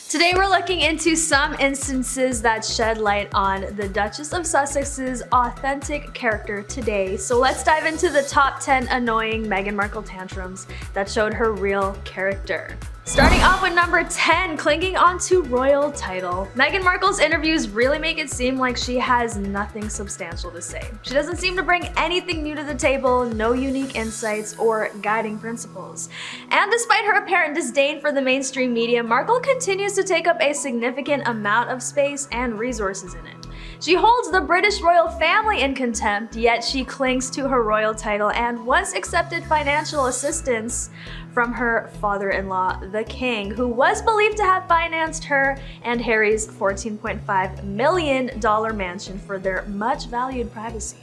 Today we're looking into some instances that shed light on the Duchess of Sussex's authentic character today. So let's dive into the top 10 annoying Meghan Markle tantrums that showed her real character. Starting off with number 10, clinging onto royal title. Meghan Markle's interviews really make it seem like she has nothing substantial to say. She doesn't seem to bring anything new to the table, no unique insights or guiding principles. And despite her apparent disdain for the mainstream media, Markle continues to take up a significant amount of space and resources in it. She holds the British royal family in contempt, yet she clings to her royal title and once accepted financial assistance from her father-in-law, the king, who was believed to have financed her and Harry's $14.5 million mansion for their much-valued privacy.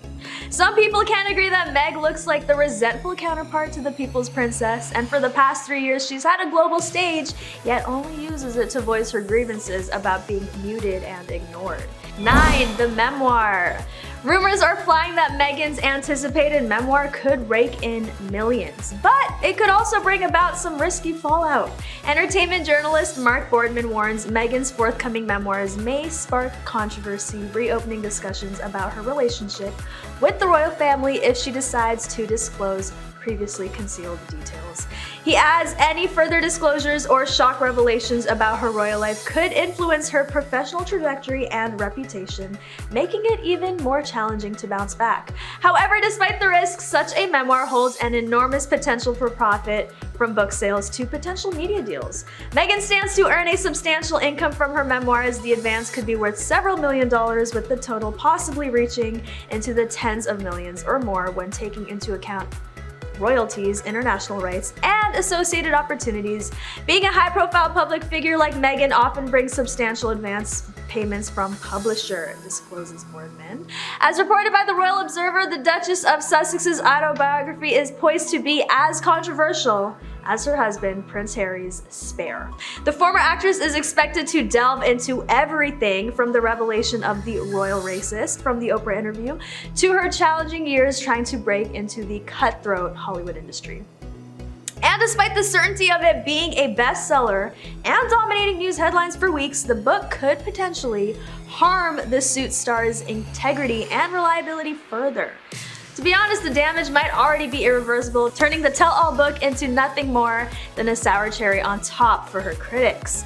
Some people can't agree that Meg looks like the resentful counterpart to the people's princess, and for the past 3 years she's had a global stage, yet only uses it to voice her grievances about being muted and ignored. 9. The memoir. Rumors are flying that Meghan's anticipated memoir could rake in millions, but it could also bring about some risky fallout. Entertainment journalist Mark Boardman warns Meghan's forthcoming memoirs may spark controversy, reopening discussions about her relationship with the royal family if she decides to disclose previously concealed details. He adds any further disclosures or shock revelations about her royal life could influence her professional trajectory and reputation, making it even more challenging to bounce back. However, despite the risks, such a memoir holds an enormous potential for profit, from book sales to potential media deals. Meghan stands to earn a substantial income from her memoir, as the advance could be worth several $1,000,000, with the total possibly reaching into the tens of millions or more when taking into account royalties, international rights, and associated opportunities. Being a high-profile public figure like Meghan often brings substantial advance payments from publisher, discloses Boardman. As reported by the Royal Observer, the Duchess of Sussex's autobiography is poised to be as controversial as her husband, Prince Harry's Spare. The former actress is expected to delve into everything from the revelation of the royal racist from the Oprah interview to her challenging years trying to break into the cutthroat Hollywood industry. And despite the certainty of it being a bestseller and dominating news headlines for weeks, the book could potentially harm the suit star's integrity and reliability further. To be honest, the damage might already be irreversible, turning the tell-all book into nothing more than a sour cherry on top for her critics.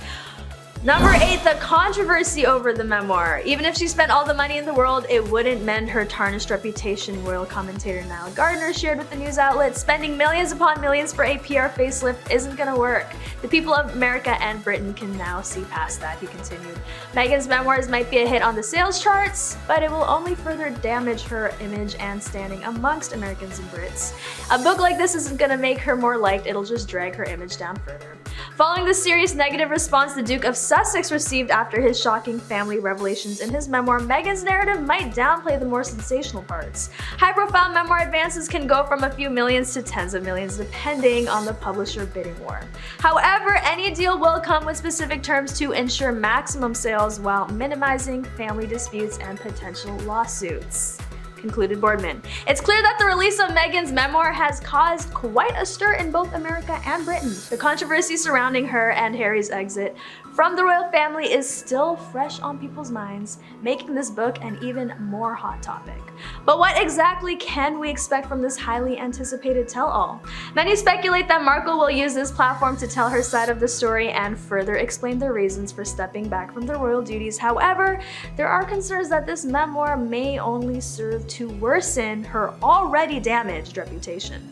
Number 8, the controversy over the memoir. Even if she spent all the money in the world, it wouldn't mend her tarnished reputation, royal commentator Niall Gardner shared with the news outlet. Spending millions upon millions for a PR facelift isn't gonna work. The people of America and Britain can now see past that, he continued. Meghan's memoirs might be a hit on the sales charts, but it will only further damage her image and standing amongst Americans and Brits. A book like this isn't gonna make her more liked, it'll just drag her image down further. Following the serious negative response the Duke of Sussex received after his shocking family revelations in his memoir, Meghan's narrative might downplay the more sensational parts. High-profile memoir advances can go from a few millions to tens of millions, depending on the publisher bidding war. However, any deal will come with specific terms to ensure maximum sales while minimizing family disputes and potential lawsuits, concluded Boardman. It's clear that the release of Meghan's memoir has caused quite a stir in both America and Britain. The controversy surrounding her and Harry's exit from the royal family is still fresh on people's minds, making this book an even more hot topic. But what exactly can we expect from this highly anticipated tell-all? Many speculate that Markle will use this platform to tell her side of the story and further explain their reasons for stepping back from their royal duties. However, there are concerns that this memoir may only serve to worsen her already damaged reputation.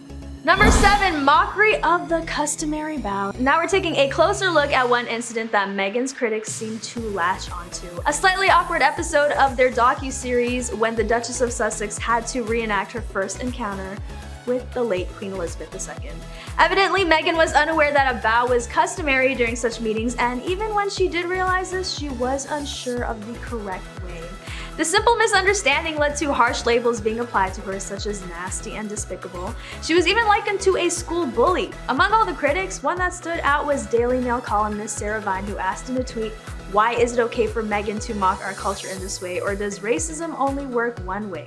Number 7, mockery of the customary bow. Now we're taking a closer look at one incident that Meghan's critics seem to latch onto. A slightly awkward episode of their Docu Series when the Duchess of Sussex had to reenact her first encounter with the late Queen Elizabeth II. Evidently, Meghan was unaware that a bow was customary during such meetings, and even when she did realize this, she was unsure of the correct way. The simple misunderstanding led to harsh labels being applied to her, such as nasty and despicable. She was even likened to a school bully. Among all the critics, one that stood out was Daily Mail columnist Sarah Vine, who asked in a tweet, "Why is it okay for Meghan to mock our culture in this way, or does racism only work one way?"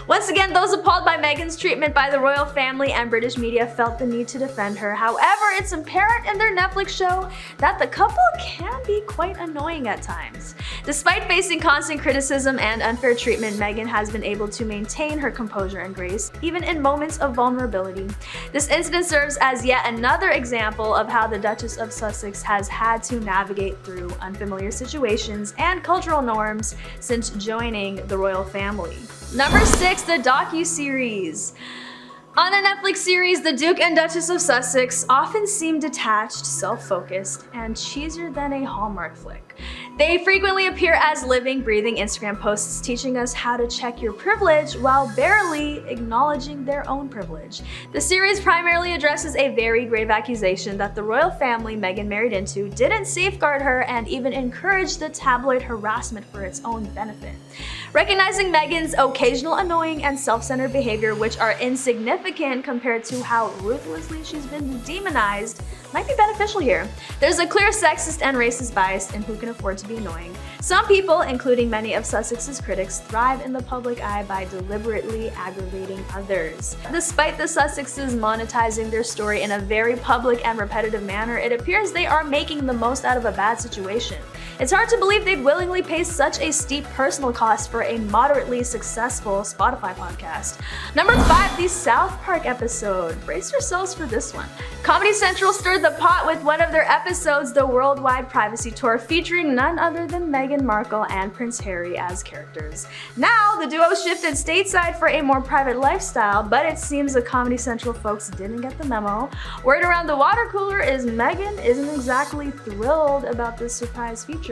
Once again, those appalled by Meghan's treatment by the royal family and British media felt the need to defend her. However, it's apparent in their Netflix show that the couple can be quite annoying at times. Despite facing constant criticism and unfair treatment, Meghan has been able to maintain her composure and grace, even in moments of vulnerability. This incident serves as yet another example of how the Duchess of Sussex has had to navigate through unfamiliar situations and cultural norms since joining the royal family. Number 6, the Docu Series. On the Netflix series, the Duke and Duchess of Sussex often seem detached, self-focused, and cheesier than a Hallmark flick. They frequently appear as living, breathing Instagram posts teaching us how to check your privilege while barely acknowledging their own privilege. The series primarily addresses a very grave accusation that the royal family Meghan married into didn't safeguard her and even encouraged the tabloid harassment for its own benefit. Recognizing Meghan's occasional annoying and self-centered behavior, which are insignificant compared to how ruthlessly she's been demonized, might be beneficial here. There's a clear sexist and racist bias in who can afford to be annoying. Some people, including many of Sussex's critics, thrive in the public eye by deliberately aggravating others. Despite the Sussexes monetizing their story in a very public and repetitive manner, it appears they are making the most out of a bad situation. It's hard to believe they'd willingly pay such a steep personal cost for a moderately successful Spotify podcast. Number 5, the South Park episode. Brace yourselves for this one. Comedy Central stirred the pot with one of their episodes, the Worldwide Privacy Tour, featuring none other than Meghan Markle and Prince Harry as characters. Now, the duo shifted stateside for a more private lifestyle, but it seems the Comedy Central folks didn't get the memo. Word around the water cooler is Meghan isn't exactly thrilled about this surprise feature.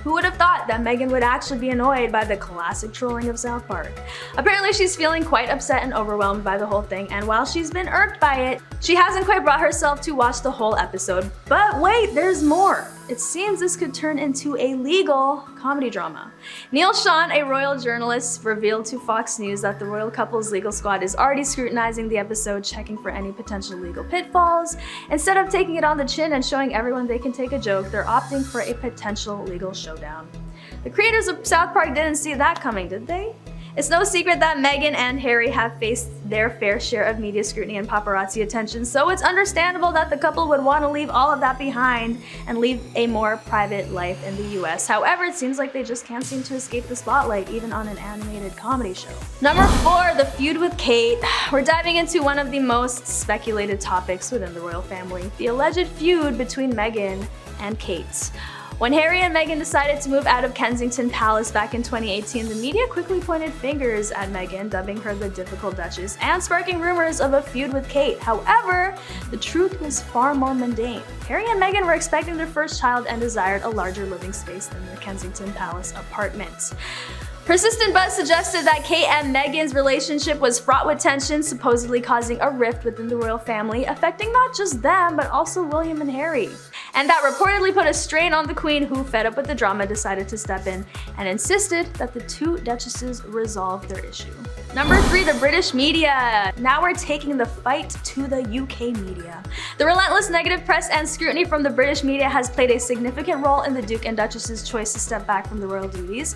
Who would have thought that Meghan would actually be annoyed by the classic trolling of South Park? Apparently she's feeling quite upset and overwhelmed by the whole thing, and while she's been irked by it, she hasn't quite brought herself to watch the whole episode. But wait, there's more! It seems this could turn into a legal comedy drama. Neil Sean, a royal journalist, revealed to Fox News that the royal couple's legal squad is already scrutinizing the episode, checking for any potential legal pitfalls. Instead of taking it on the chin and showing everyone they can take a joke, they're opting for a potential legal showdown. The creators of South Park didn't see that coming, did they? It's no secret that Meghan and Harry have faced their fair share of media scrutiny and paparazzi attention, so it's understandable that the couple would want to leave all of that behind and lead a more private life in the US. However, it seems like they just can't seem to escape the spotlight, even on an animated comedy show. Number 4, the feud with Kate. We're diving into one of the most speculated topics within the royal family, the alleged feud between Meghan and Kate. When Harry and Meghan decided to move out of Kensington Palace back in 2018, the media quickly pointed fingers at Meghan, dubbing her the difficult Duchess, and sparking rumors of a feud with Kate. However, the truth was far more mundane. Harry and Meghan were expecting their first child and desired a larger living space than their Kensington Palace apartment. Persistent buzz suggested that Kate and Meghan's relationship was fraught with tension, supposedly causing a rift within the royal family, affecting not just them, but also William and Harry. And that reportedly put a strain on the Queen, who, fed up with the drama, decided to step in and insisted that the two duchesses resolve their issue. Number 3, the British media. Now we're taking the fight to the UK media. The relentless negative press and scrutiny from the British media has played a significant role in the Duke and Duchess's choice to step back from the royal duties.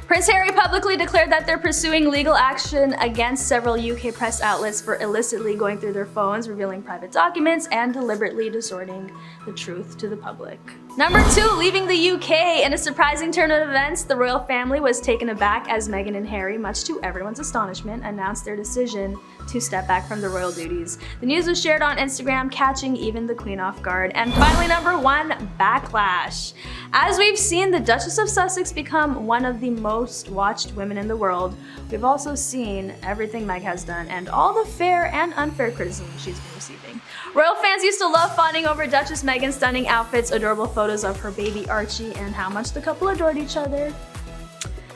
Prince Harry publicly declared that they're pursuing legal action against several UK press outlets for illicitly going through their phones, revealing private documents, and deliberately distorting the truth to the public. Number 2, leaving the UK. In a surprising turn of events, the royal family was taken aback as Meghan and Harry, much to everyone's astonishment, announced their decision to step back from the royal duties. The news was shared on Instagram, catching even the Queen off guard. And finally, number 1, Backlash. As we've seen the Duchess of Sussex become one of the most watched women in the world, we've also seen everything Meg has done and all the fair and unfair criticism she's been receiving. Royal fans used to love fawning over Duchess Meghan's stunning outfits, adorable photos of her baby Archie, and how much the couple adored each other.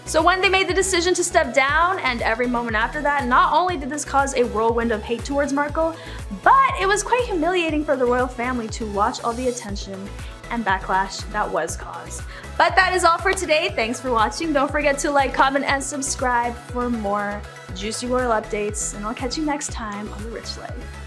So when they made the decision to step down, and every moment after that, not only did this cause a whirlwind of hate towards Markle, but it was quite humiliating for the royal family to watch all the attention and backlash that was caused. But that is all for today. Thanks for watching. Don't forget to like, comment, and subscribe for more juicy royal updates, and I'll catch you next time on The Rich Life.